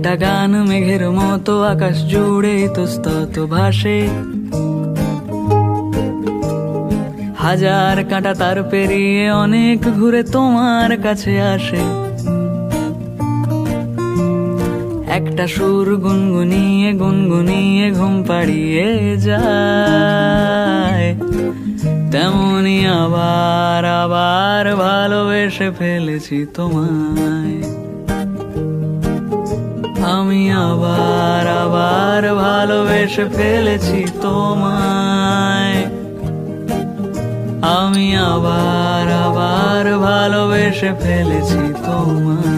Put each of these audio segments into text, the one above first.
একটা গান মেঘের মতো আকাশ জুড়ে ইতস্তত ভাসে, হাজার কাঁটা তার পেরিয়ে অনেক ঘুরে তোমার কাছে আসে। একটা সুর গুনগুনিয়ে গুনগুনিয়ে ঘুম পাড়িয়ে যায়, তেমনি আবার আবার ভালোবেসে ফেলেছি তোমায়। আমি আবার আবার ভালোবেসে ফেলেছি তোমায়। আমি আবার আবার ভালোবেসে ফেলেছি তোমায়।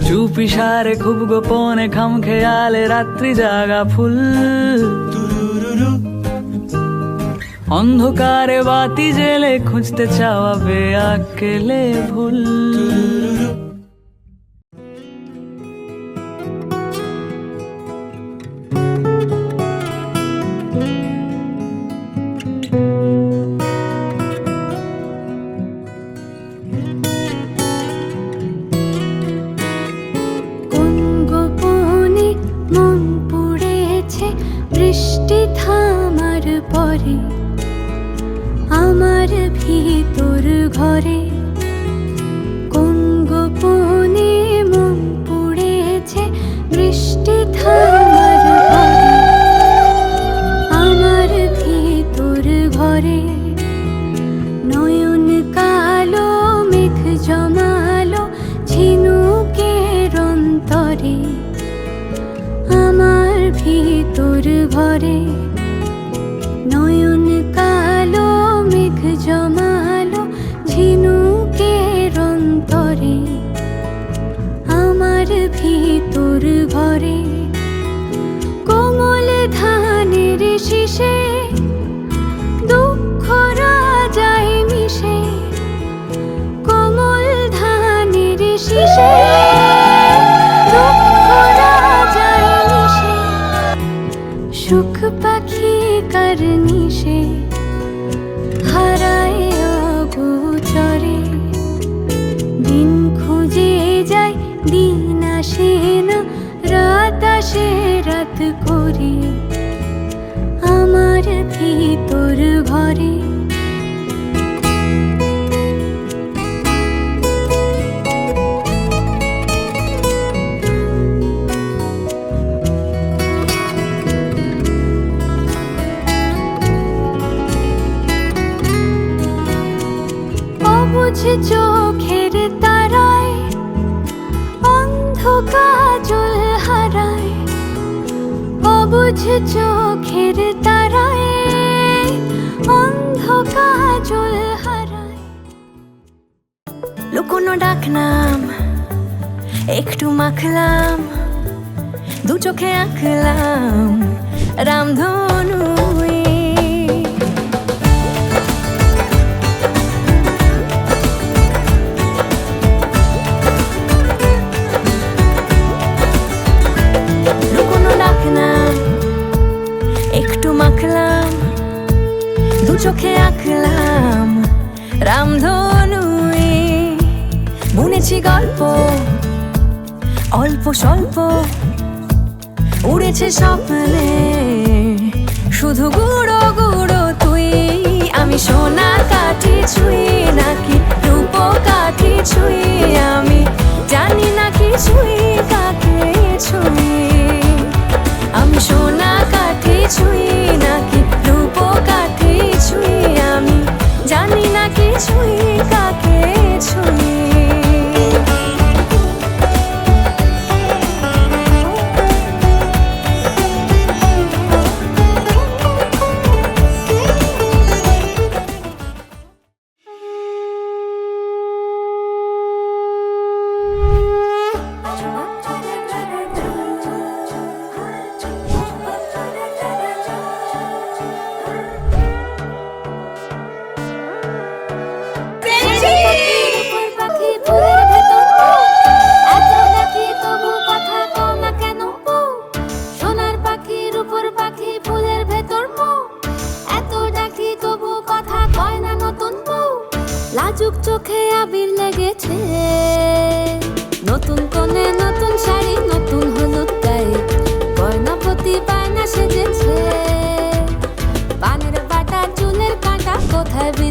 চুপি সারে খুব গোপনে খাম খেয়ালে রাত্রি জাগা ফুল, অন্ধকারে বাতি জেলে খুঁজতে চাওয়া বেআকেলে ভুল। বৃষ্টি থামার পরে আমার ভিতর ঘরে কোন গোপনে মন পড়েছে। বৃষ্টি থামার পরে আমার ভিতর ঘরে নয়ন কালো মেঘ জমালো ঝিনুকের অন্তরে। আমার ভিতর ঘরে নয়ন কালো মেঘ জমালো ঝিনুকের অন্তরে। আমার ভিতর ঘরে কোমল ধানের শীষে দুঃখ রাজায় মিশে। কোমল ধানের শীষে সুখ পাখি কারনিশে হারায় অগোচরে। দিন খুঁজে যায় দিন আসে না, রাত আসে রাত করে। আমার ভিতর ঘরে অবুঝ চোখের তারায় অন্ধ কাজল হারায়। অবুঝ চোখের তারায় অন্ধ কাজল হারায়। লুকোনো ডাকনাম একটু মাখলাম, দু চোখে আঁকলাম রামধনু। একটু মাখলাম দু চোখে আঁকলাম রামধনু। বুনেছি গল্প অল্প স্বল্প, উড়েছে স্বপ্নে শুধু গুঁড়ো গুঁড়ো তুই। আমি সোনা কাঠি ছুঁই নাকি রূপ কাঠি ছুঁই, আমি জানি না কি ছুঁই কাকে ছুঁই। আমি সোনা কাঠি ছুঁই নাকি রূপ কাঠি ছুঁই, আমি জানি না কি ছুঁই কাকে ছুঁই।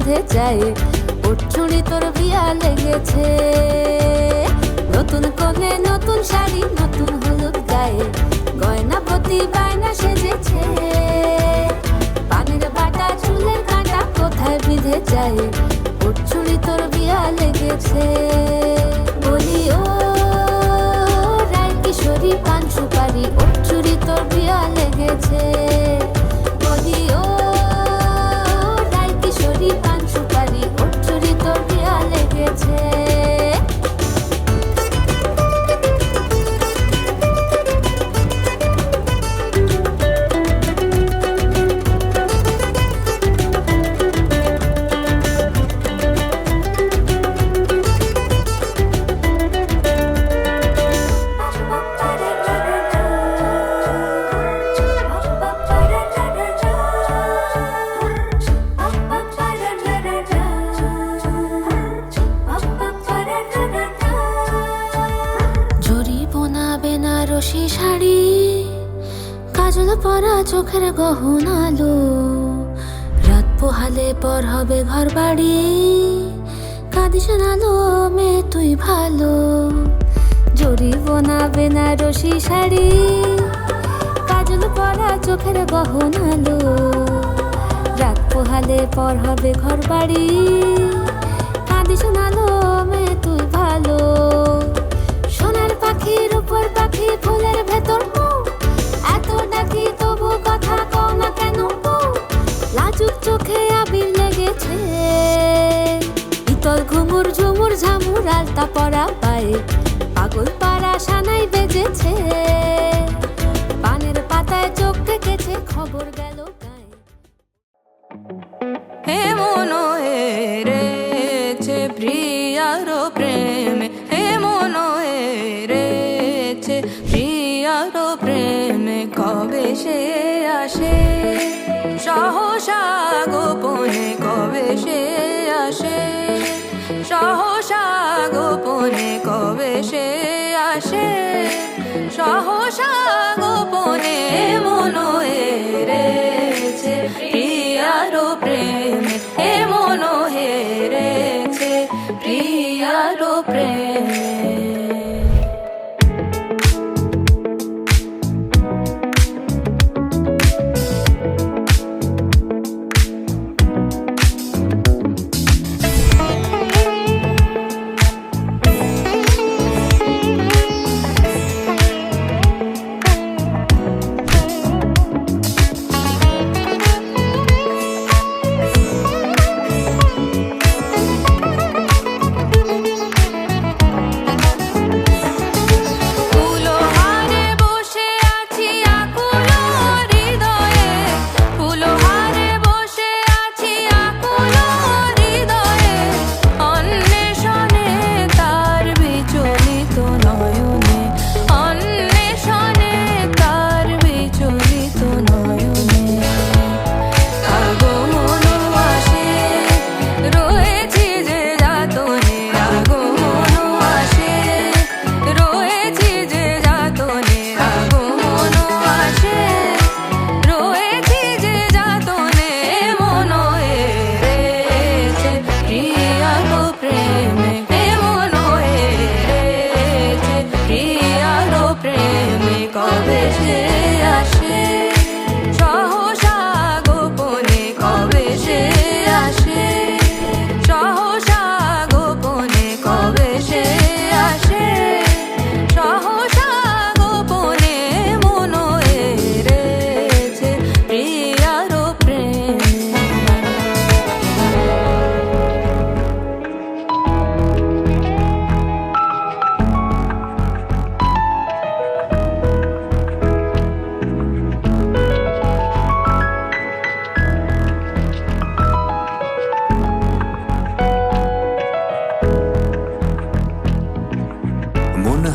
বিঁধে যায়, উঠছুনি তোর বিয়া লেগেছে। নতুন কোণে নতুন শাড়ি, নতুন হলুদ গায়ে, গয়না প্রতি বায়না সেজেছে। পানের বাটা চুলের কাঁটা কোথায় বিঁধে যায়, উঠছুনি তোর বিয়া লেগেছে। বলি ও রায় কিশোরী পান সুপারি, উঠছুনি তোর বিয়া লেগেছে। বলি ও রায় কিশোরী পান সুপারি, উঠছুনি তোর বিয়া লেগেছে। বেনারসি শাড়ি, কাজল পরা চোখের গহনালো, রাত পোহালে পর হবে ঘর বাড়ি, কাঁদিস নালো মেয়ে তুই ভালো। জরি বোনা বেনারসি শাড়ি, কাজল পরা চোখের গহনালো, রাত পোহালে পর হবে ঘর বাড়ি, কাঁদিস নালো মেয়ে তুই ভালো। সোনার পাখির উপর পাখি, ফুলের ভেতর মৌ, এত ডাকি তবু কথা কও না কেন বউ। লাজুক চোখে আবির লেগেছে, ইতল ঘুমুর ঝুমুর ঝামুর আলতা পরা পায়ে, পাগল পাড়া সানাই বেজেছে। পানের পাতায় চোখ ঠেকেছে, খবর গেল গায়ে। হে মনো হেরেছে প্রিয়ার প্রেমে, হে মনো হেরেছে প্রিয়ার প্রেমে, কবে সে আসে সহসা গোপনে, কবে সে আসে সহসা গোপনে, কবে সে আসে সহসা গোপনে। মনো হেরেছে প্রিয়ার প্রেমে, হে মনো হেরেছে প্রিয়ার প্রেমে।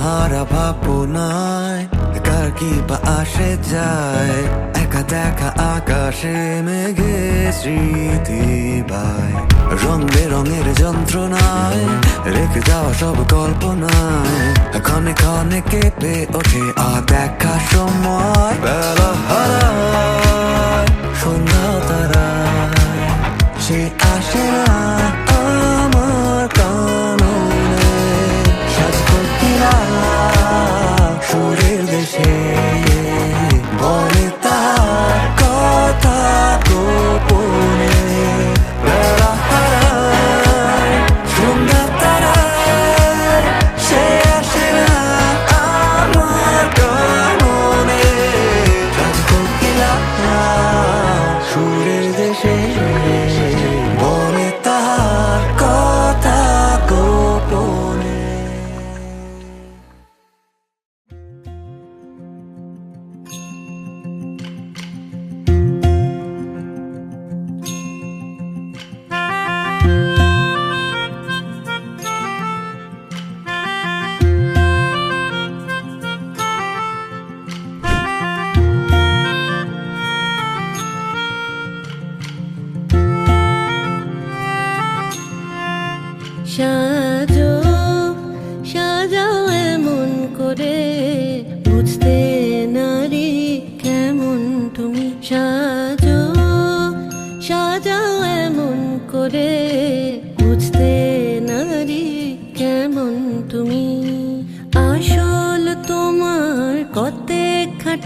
হারা ভাবনায় কার কি বা আসে যায়, একা দেখা আকাশে মেঘে স্মৃতি পায়। রং বেরঙের যন্ত্রণায় রেখে যাওয়া সব কল্পনায়, ক্ষণে ক্ষণে কেঁপে ওঠে দেখা সময়। বেলা হারায় সন্ধ্যা তারায়, সে আসে না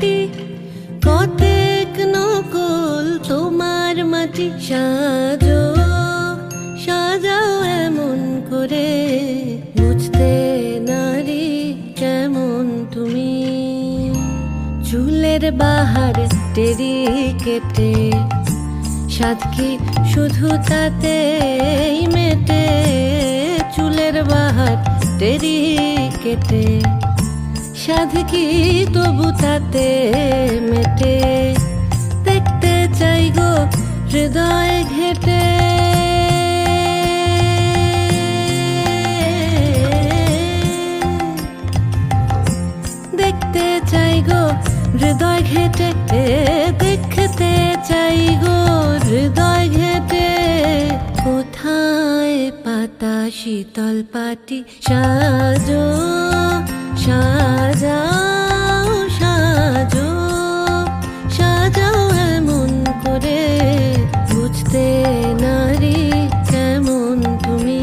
মাটি কতেক নকল তোমার মাটি সাজো সাজাও এমন করে বুঝতে নারী কেমন তুমি চুলের বাহার টেরি কেটে সাদ কি শুধু তাতেই মেটে চুলের বাহার টেরি কেটে সাদ কি তবু তাতে মেটে দেখতে চাই গো হৃদয় ঘেটে দেখতে চাই গো হৃদয় ঘেটে দেখতে চাই গো হৃদয় ঘেটে কোথায় পাতা শীতল পাটি সাজো সাজাও সাজো সাজাও এমন করে বুঝতে নারী কেমন তুমি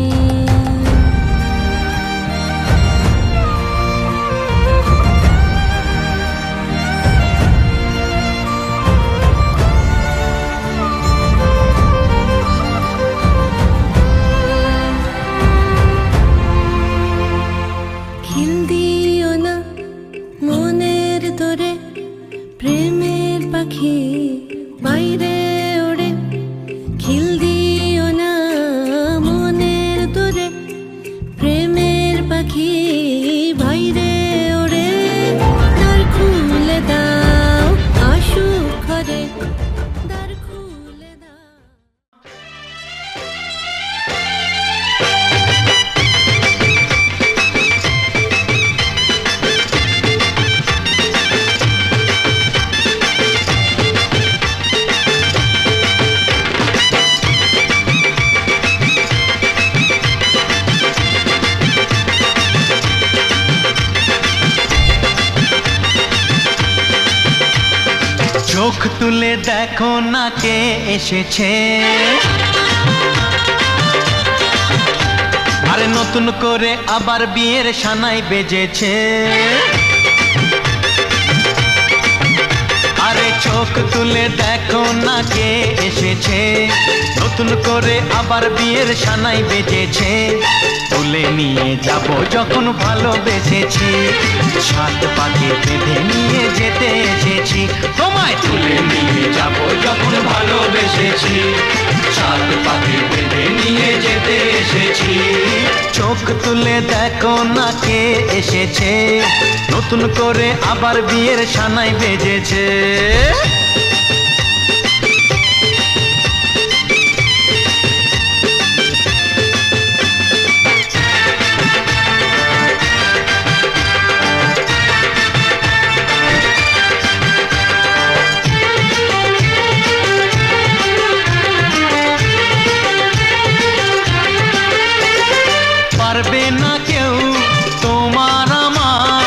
খিল দিও না মনের তোরে প্রেমের পাখি বাইরে ওড়ে খিল দিও না মনের তোরে প্রেমের পাখি বাইরে ওড়ে দ্বার খুলে দাও আসুক ঘরে দ্বার খুলে দাও চোখ তুলে দেখো না কে এসেছে আরে নতুন করে আবার বিয়ের সানাই বেজেছে আরে চোখ তুলে দেখো না কে এসেছে নতুন করে আবার বিয়ের সানাই বেজেছে তুলে নিয়ে যাব যখন ভালোবেসেছি সাত পাকে বেঁধে নিয়ে যেতে এসেছি তোমায় তুলে নিয়ে যাব যখন ভালোবেসেছি সাত পাকে বেঁধে নিয়ে যেতে এসেছি চোখ তুলে দেখো না কে এসেছে নতুন করে আবার বিয়ের সানাই বেজেছে পারবে না কেউ তোমার আমার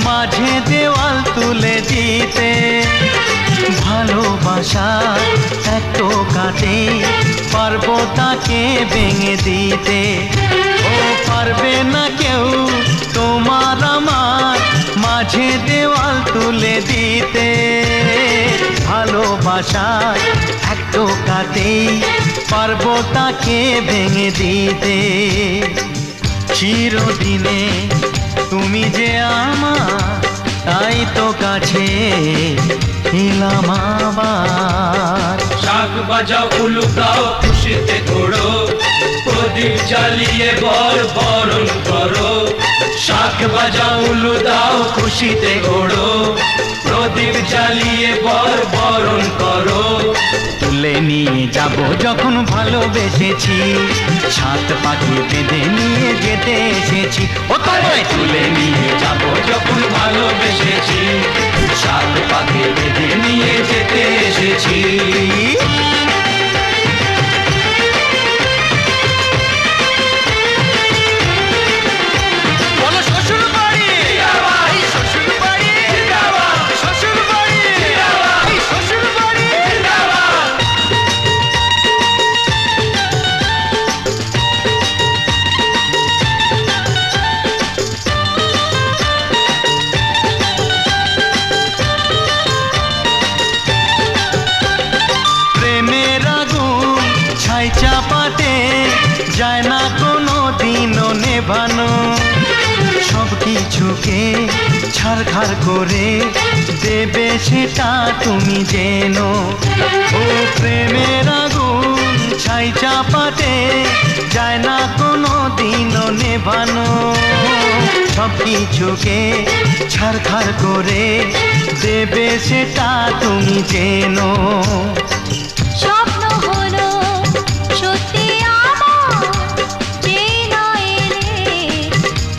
মাঝে দেওয়াল তুলে দিতে ভালোবাসা এত কাটে পারবো তাকে ভেঙে দিতে ও পারবে না কেউ তোমার আমার মাঝে দেওয়াল তুলে দিতে ভালোবাসা এত কাটে পারবো তাকে ভেঙে দিতে চিরদিনে তুমি যে আমার তাই তো কাছে এলাম আবার শাক বাজাও উলু দাও খুশিতে ঘোড়ো প্রদীপ জ্বালিয়ে বরণ করো শাক বাজাও উলু দাও খুশিতে ঘোড়ো প্রদীপ জ্বালিয়ে বরণ করো তুলে নিয়ে যাব যখন ভালোবেসেছি সাত পাখি বেঁধে নিয়ে যেতে এসেছি ও তোমায় তুলে নিয়ে যাব যখন ভালোবেসেছি সাত পাকে বেঁধে নিয়ে যেতে এসেছি নেভানো সব কিছুকে ছাড়খাড় করে দেবে সেটা তুমি জেনো। ও প্রেমের আগুন ছাই চাপাতে যায় না কোনো দিনও নেভানো সব কিছুকে ছাড়খাড় করে দেবে সেটা তুমি জেনো। স্বপ্ন হলো সত্যি আমার, যেই না এলে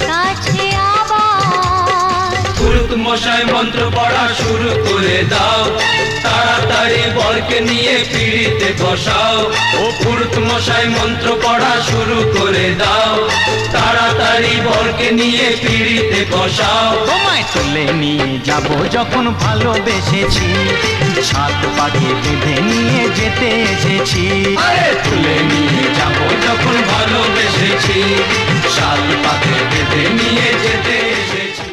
কাছে আবার। পুরুত মশাই মন্ত্র পড়া শুরু করে দাও, তাড়াতাড়ি বরকে নিয়ে পিড়িতে বসাও। ও পুরুত মশাই মন্ত্র পড়া শুরু করে দাও, তাড়াতাড়ি বরকে নিয়ে পিড়িতে বসাও। তোমায় তুলে নিয়ে যাব যখন ভালোবেসেছি, সাত পাকে বেঁধে নিয়ে যেতে এসেছি। আরে তুলে নিয়ে যাব যখন ভালোবেসেছি, সাত পাকে বেঁধে নিয়ে যেতে এসেছি।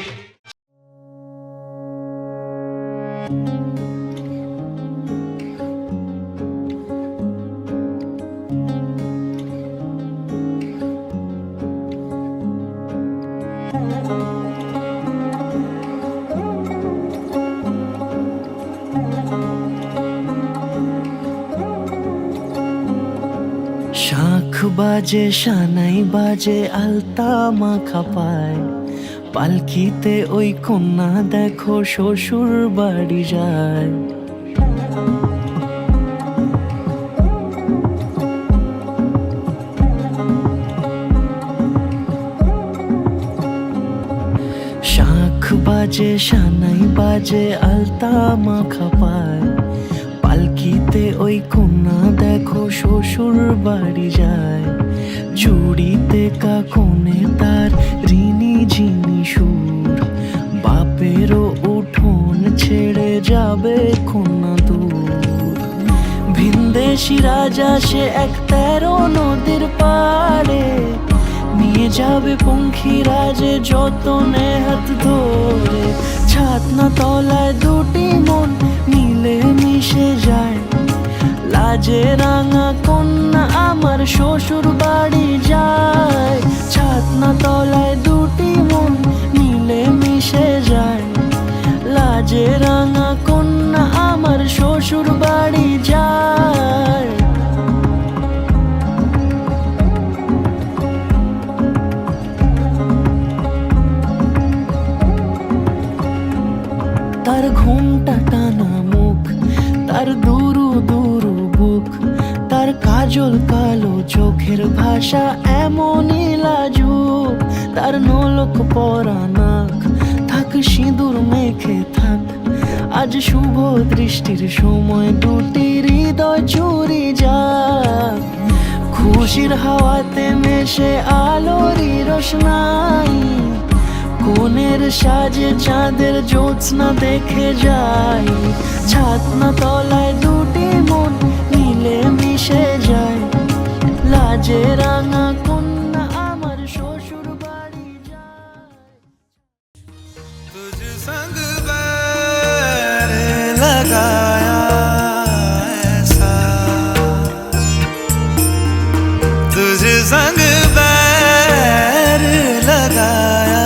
শাঁখ বাজে সানাই বাজে আলতা মাখা পায়, পালকিতে ওই কন্যা দেখো শ্বশুর বাড়ি যায়। শাঁখ বাজে সানাই বাজে আলতা মাখা পায়, পালকিতে ওই কন্যা দেখো শ্বশুর বাড়ি যায়। চুড়িতে কাকনে তার ঋণী ঝিনি সুর, বাপেরও উঠোন ছেড়ে যাবে কন্যা দূর। ভিনদেশি রাজা সে এক 13 নদীর পাড়ে, নিয়ে যাবে পঙ্খিরাজে যতনে হাত ধরে। ছাতনা তলায় দুটি মন মিলে মিশে যায়, লাজে রাঙা কন্যা আমার শ্বশুর বাড়ি যায়। ছাতনা তলায় দুটি মন মিলে মিশে যায়, লাজে রাঙা কন্যা আমার শ্বশুর বাড়ি যায়। তার ঘুমটা টানা মুখ, তার দুরু দুরু বুক, তার কাজল কালো চোখের ভাষা এমনই লাজুক। তার নোলক পরা নাক, থাক সিঁদুর মেখে থাক, আজ শুভ দৃষ্টির সময় দুটি হৃদয় চুরি যাক। খুশির হাওয়াতে মেশে আলোরই রোশনাই, কোণের সাজে চাঁদের জ্যোৎস্না দেখে যাই। ছাতনা তলায় দুটি মন মিলে মিশে যায়, লাজে রাঙা কন্যা আমার শ্বশুর বাড়ি যায়। तुझ संग बैर लगाया ऐसा, तुझ संग बैर लगाया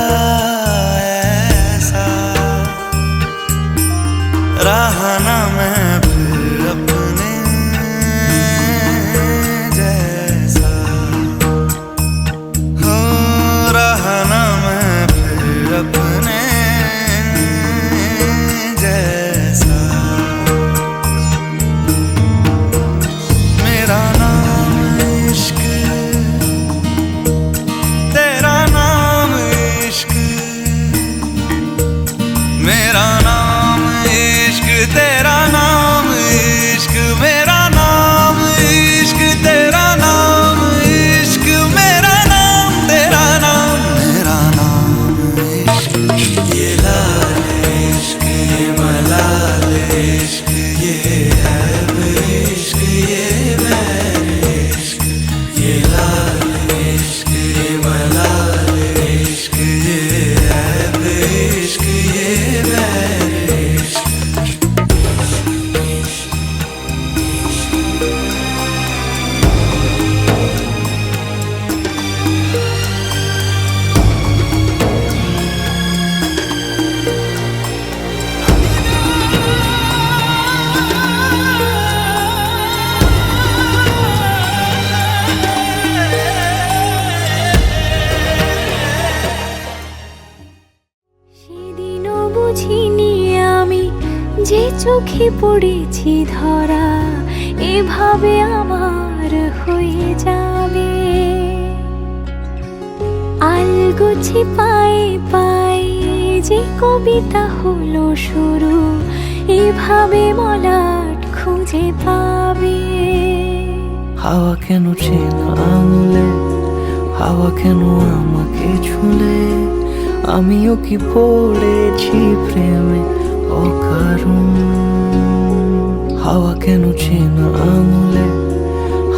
ऐसा, रहा ना मैं फिर চোখে পড়েছি ধরা, এভাবে আমার হয়ে যাবে। আলগোছে পায়ে পায়ে যে কবিতা হলো শুরু, এভাবে মলাট খুঁজে পাবে। হাওয়া কেন চেনা আঙুলে, হাওয়া কেন আমাকে ছুলে, আমিও কি পড়েছি প্রেমে অকারণ। হাওয়া কেন চেনা আঙুলে,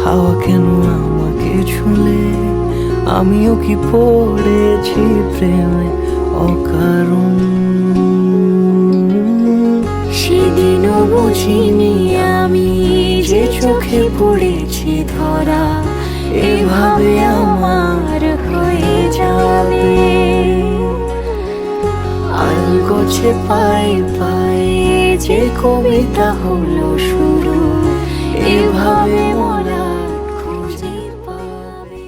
হাওয়া কেন আমাকে ছুলে, আমিও কি পড়েছি প্রেমে অকারণ। সেদিনও বুঝিনি আমি যে চোখে পড়েছি ধরা, এভাবে আমার হয়ে যাবে। আলগোছে পায়ে পায়ে যে কবিতা হলো শুরু, এভাবে মোরা খুঁজে পাবে।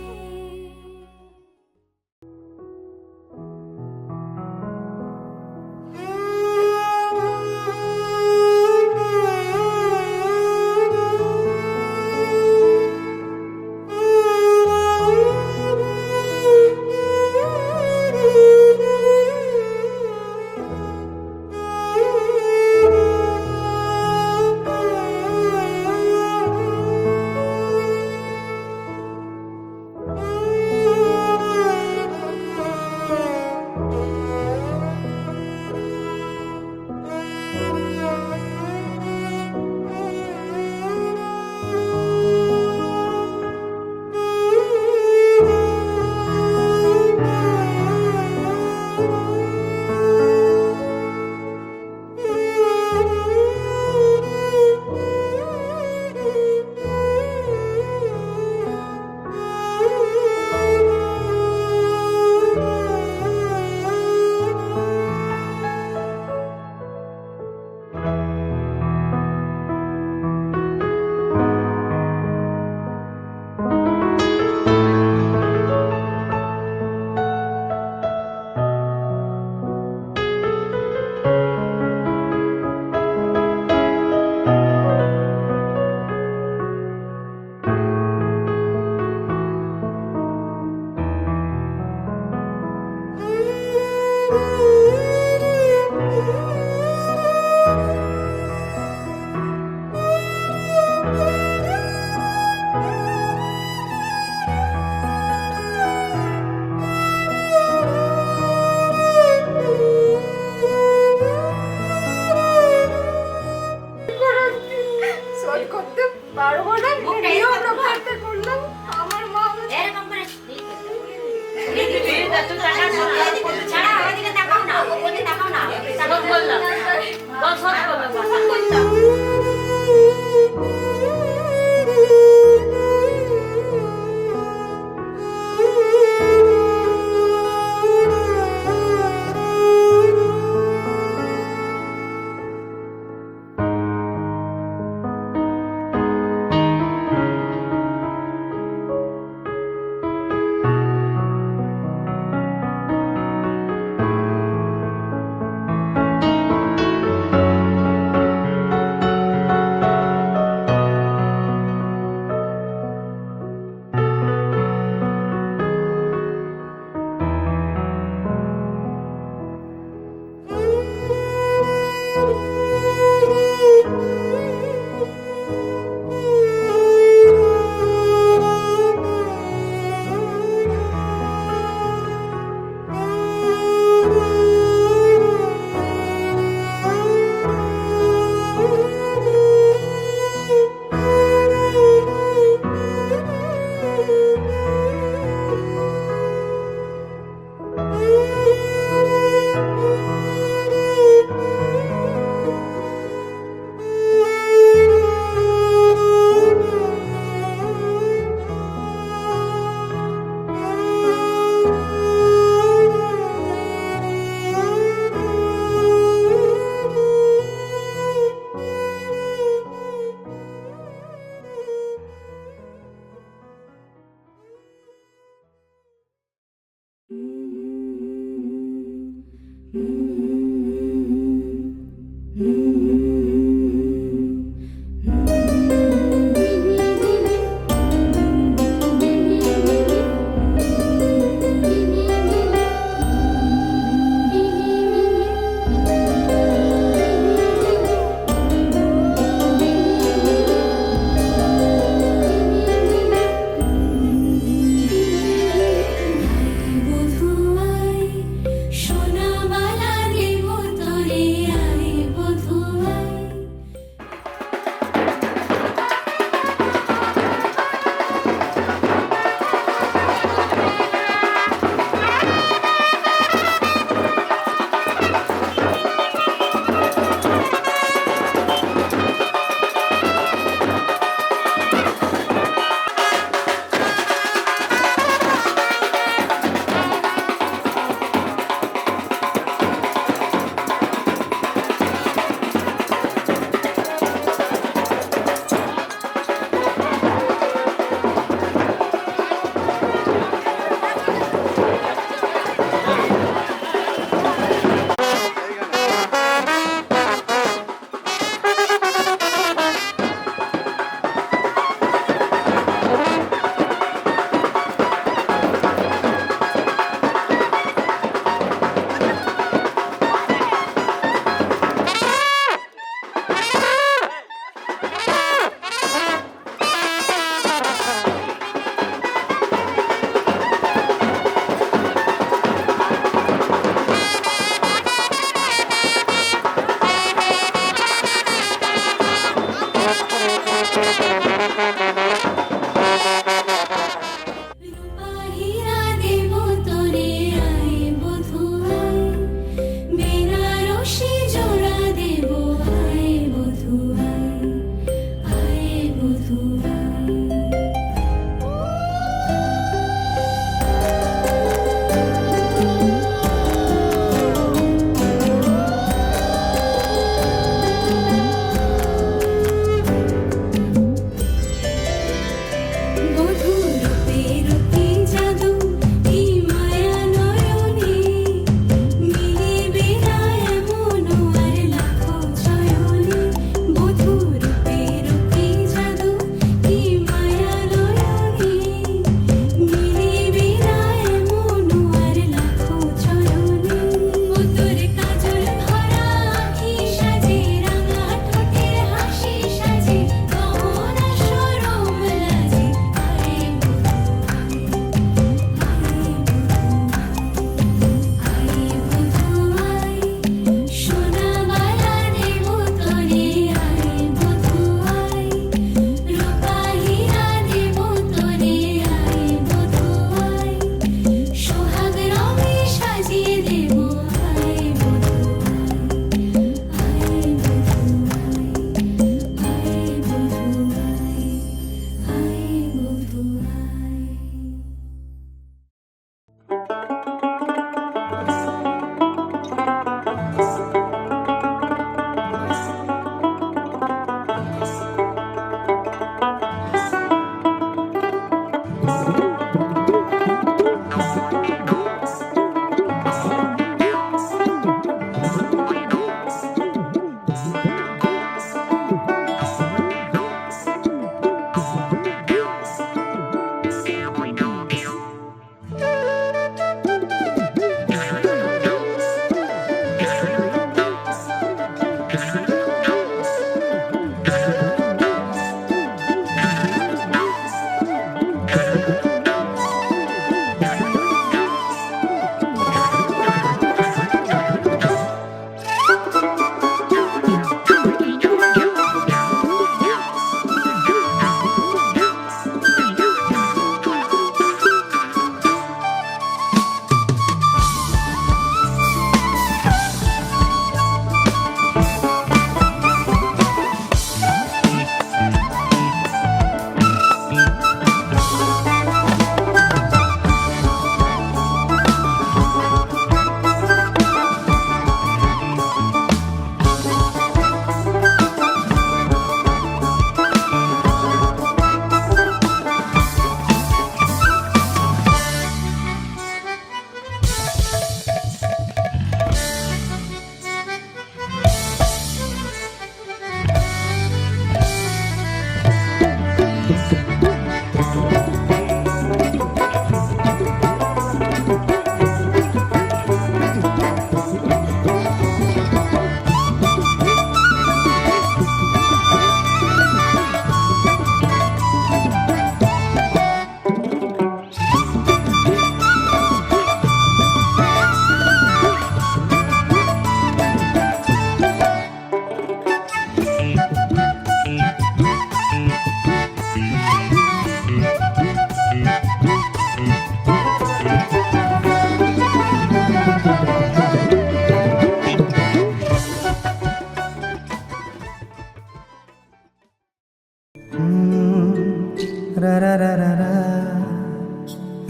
রা রা রা রা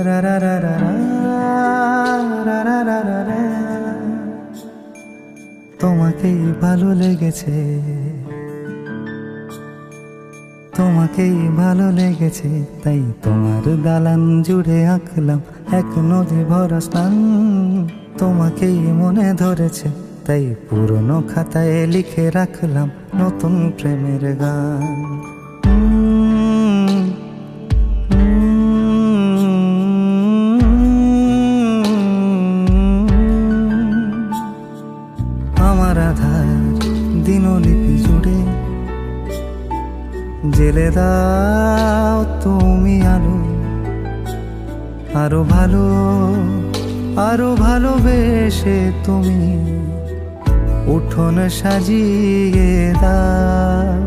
রা রা রা রা রা রা রা রা রা রা। তোমাকেই ভালো লেগেছে, তোমাকেই ভালো লেগেছে, তাই তোমার দালান জুড়ে আঁকলাম এক নদী ভরা স্থান। তোমাকেই মনে ধরেছে, তাই পুরনো খাতায় লিখে রাখলাম নতুন প্রেমের গান। আমার আধার দিনলিপি জুড়ে জেলে দাও তুমি আলো, আরো ভালো আরো ভালোবেসে তুমি উঠোন সাজিয়ে দাও।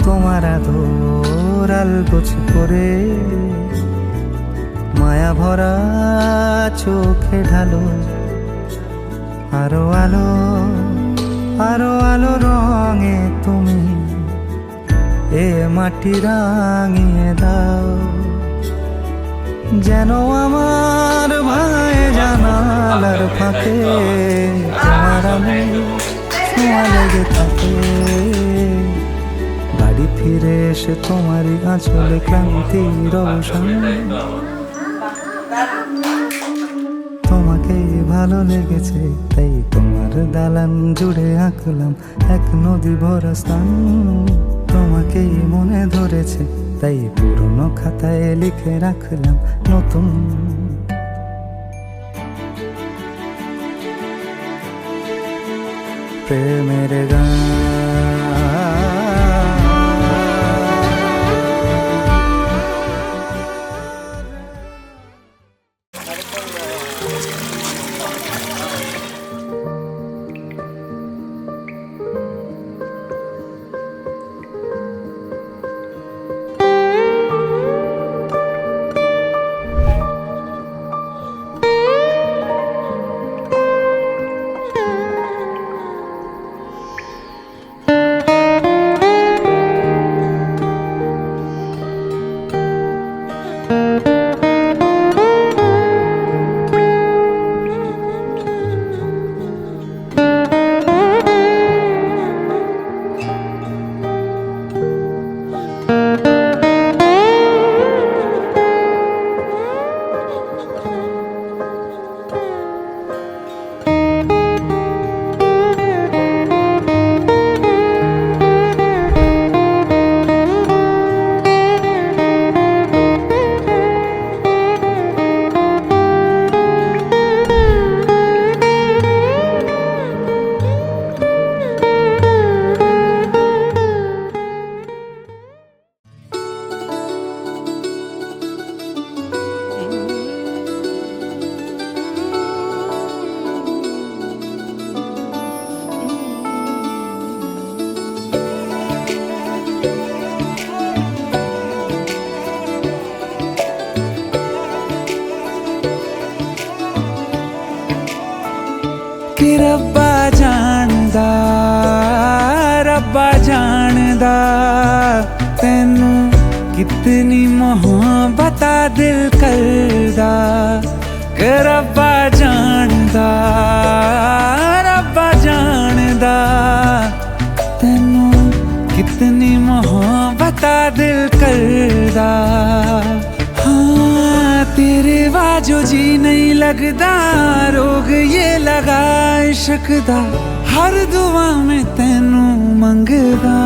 তোমার আদর আলগোছ করে মায়া ভরা চোখে ঢালো, আরো আলো আরো আলো রঙে তুমি এ মাটি রাঙিয়ে দাও। যেন আমার ভাই জানালার ফাঁকে তোমার আমি ছোঁয়া লেগে থাকে। বাড়ি ফিরে এসে তোমারই আঁচলে ক্লান্তির অবসান। তোমাকেই ভালো লেগেছে, তাই তোমার দালান জুড়ে আঁকলাম এক নদী ভরা স্থান। তোমাকেই মনে ধরেছে, তাই পুরনো খাতায় লিখে রাখলাম নতুন প্রেমের গান। कि रब्बा जानदा तैनू कितनी मोहब्बत दिल करदा। कि रब्बा जानदा तैनू कितनी मोहब्बत दिल करदा। हाँ तेरे बाजो जी नहीं लगदा, रोग ये लगा इश्क दा, हर दुआ में तैनू मंगदा।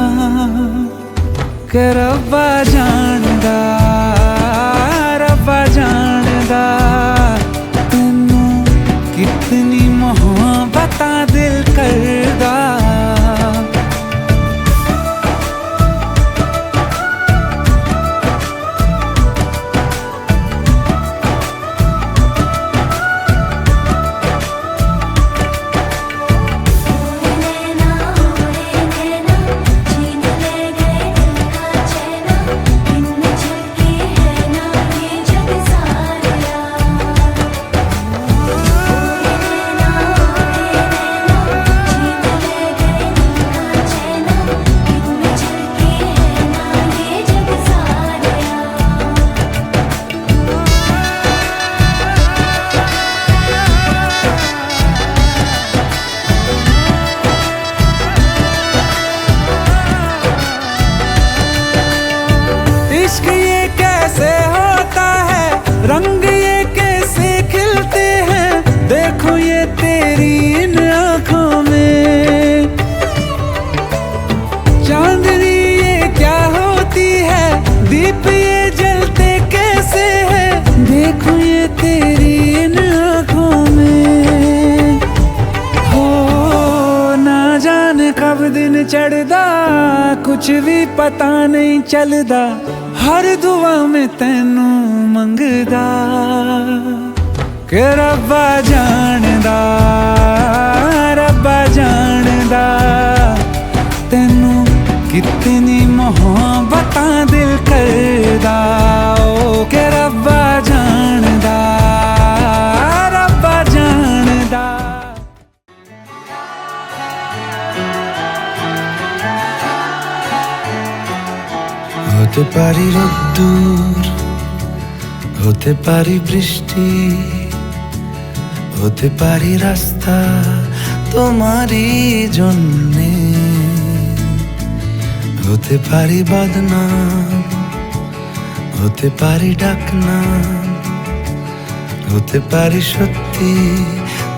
कि रब्बा जानदा तैनू कितनी मोहब्बत दिल करदा। छीन ले गए दिल का चैन, इन झलके चढ़दा कुछ भी पता नहीं चलदा हर दुआ में तैनू मंगदा कि रब्बा जानदा तैनू कितनी मोहब्बतां दिल करदा ओ कि रब्बा जानदा হতে পারি রোদ্দুর হতে পারি বৃষ্টি হতে পারি রাস্তা তোমারই জন্যে হতে পারি বদনাম হতে পারি ডাকনাম হতে পারি সত্যি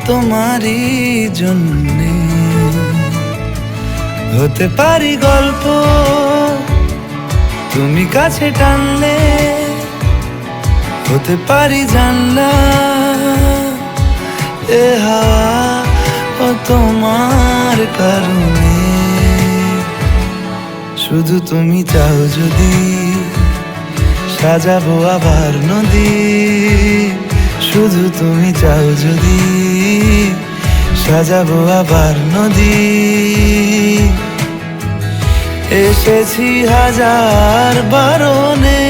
তোমারই জন্যে হতে পারি গল্প তুমি কাছে টানলে হতে পারি জানলা এ হাওয়া ও তোমার কারণে শুধু তুমি চাও যদি সাজাবো আবার নদী শুধু তুমি চাও যদি সাজাবো আবার নদী এসেছি হাজার বারণে